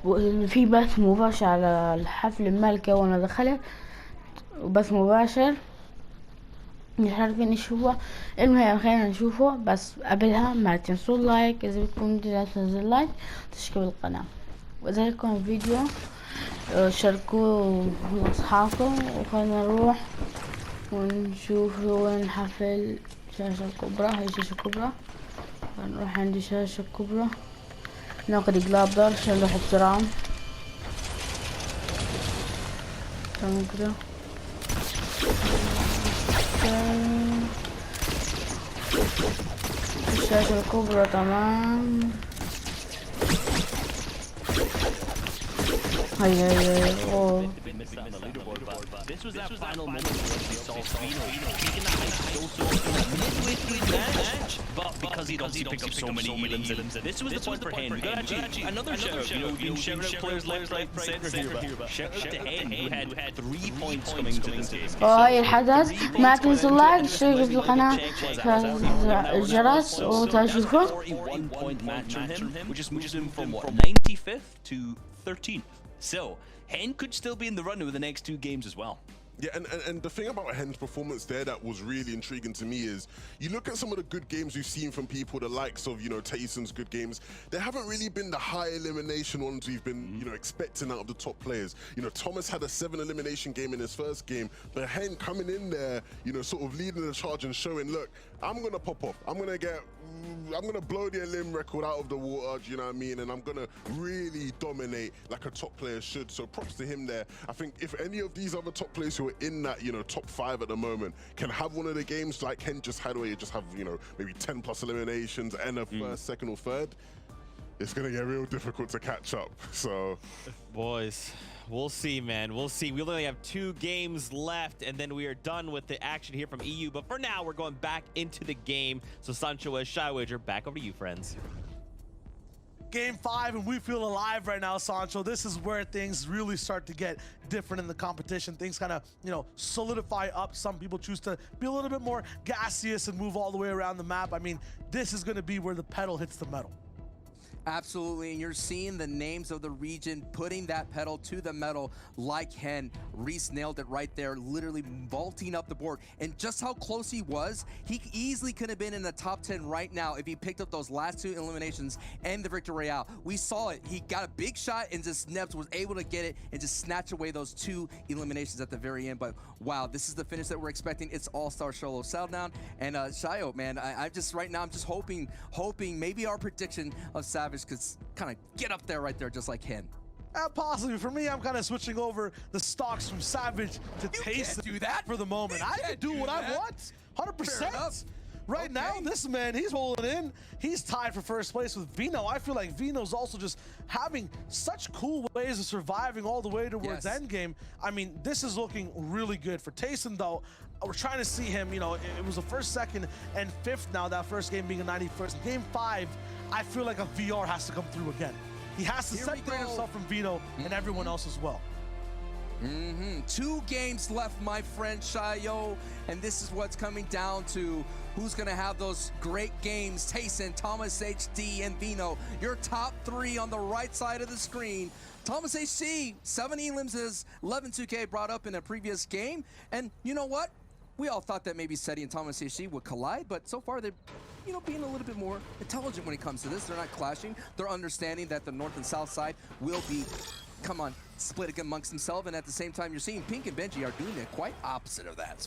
وفي بث مباشر على الحفل الملكة وانا دخلت، وبث مباشر مش عارفين ايش هو. المهم خلينا نشوفه، بس قبلها ما تنسوا اللايك اذا بدكم تنزلوا لايك وتشتركوا بالقناة، واذا عجبكم الفيديو شاركوه لاصحابكم. وخلينا نروح ونشوف وين حفل الشاشة الكبرى. هاي الشاشة الكبرى، نروح عند الشاشة الكبرى ناخد جلابر عشان نروح بسرعة. تمام كده. الشاشة الكبرى تمام. هاي اوه. This was that final moment where we saw Vino taking that height so midway through the match, but because he'd obviously picked up so many elims, this was the point for Hen. We got actually another shout out. You know, we've been shouting out players left, right, and centre here, but shout out to Hen who had 3 points coming to this game. هاي الحدث. ما تنسوا اللايك واشتركوا بالقناة، الجرس وتشوفوا. 41 point match from him, which just moves him from what 95th to 13th. So Hen could still be in the running with the next 2 games as well. Yeah, and the thing about Hen's performance there that was really intriguing to me is you look at some of the good games we've seen from people, the likes of, you know, Tayson's good games. There haven't really been the high elimination ones we've been, you know, expecting out of the top players. You know, Thomas had a 7 elimination game in his first game, but Hen coming in there, you know, sort of leading the charge and showing, look, I'm gonna pop off. I'm gonna blow the elim record out of the water, do you know what I mean? And I'm gonna really dominate like a top player should. So props to him there. I think if any of these other top players who are in that, you know, top 5 at the moment can have one of the games like Hen just had, where you just have, you know, maybe 10 plus eliminations and a first, second or third, it's gonna get real difficult to catch up. So boys, we'll see, man. We'll see. We only have 2 games left, and then we are done with the action here from EU. But for now, we're going back into the game. So Sancho as Shy Wager, back over to you, friends. Game 5, and we feel alive right now, Sancho. This is where things really start to get different in the competition. Things kind of, you know, solidify up. Some people choose to be a little bit more gaseous and move all the way around the map. I mean, this is going to be where the pedal hits the metal. Absolutely, and you're seeing the names of the region putting that pedal to the metal like Hen. Reese nailed it right there, literally vaulting up the board. And just how close he was, he easily could have been in the top 10 right now if he picked up those last 2 eliminations and the Victory Royale. We saw it. He got a big shot and just Nebs was able to get it and just snatch away those 2 eliminations at the very end. But wow, this is the finish that we're expecting. It's all-star solo down. And Shayo, man, I just right now I'm just hoping maybe our prediction of Savage could kind of get up there right there just like Hen. Possibly. For me, I'm kind of switching over the stocks from Savage to Tayson. Do that for the moment. I can do what I want, 100%. Right now, this man, he's rolling in. He's tied for first place with Vino. I feel like Vino's also just having such cool ways of surviving all the way towards endgame. I mean, this is looking really good for Tayson, though. We're trying to see him, you know, it was the first, second, and 5th now, that first game being a 91st. Game 5, I feel like a VR has to come through again. He has to separate himself from Vino and everyone else as well. 2 games left, my friend Shayo, and this is what's coming down to who's going to have those great games. Tayson, Thomas HD, and Vino. Your top 3 on the right side of the screen. Thomas HD, 7 elims as 11 2K brought up in a previous game. And you know what? We all thought that maybe Seti and Thomas HD would collide, but so far they're, you know, being a little bit more intelligent when it comes to this. They're not clashing. They're understanding that the north and south side will be, split amongst themselves. And at the same time, you're seeing Pink and Benji are doing the quite opposite of that.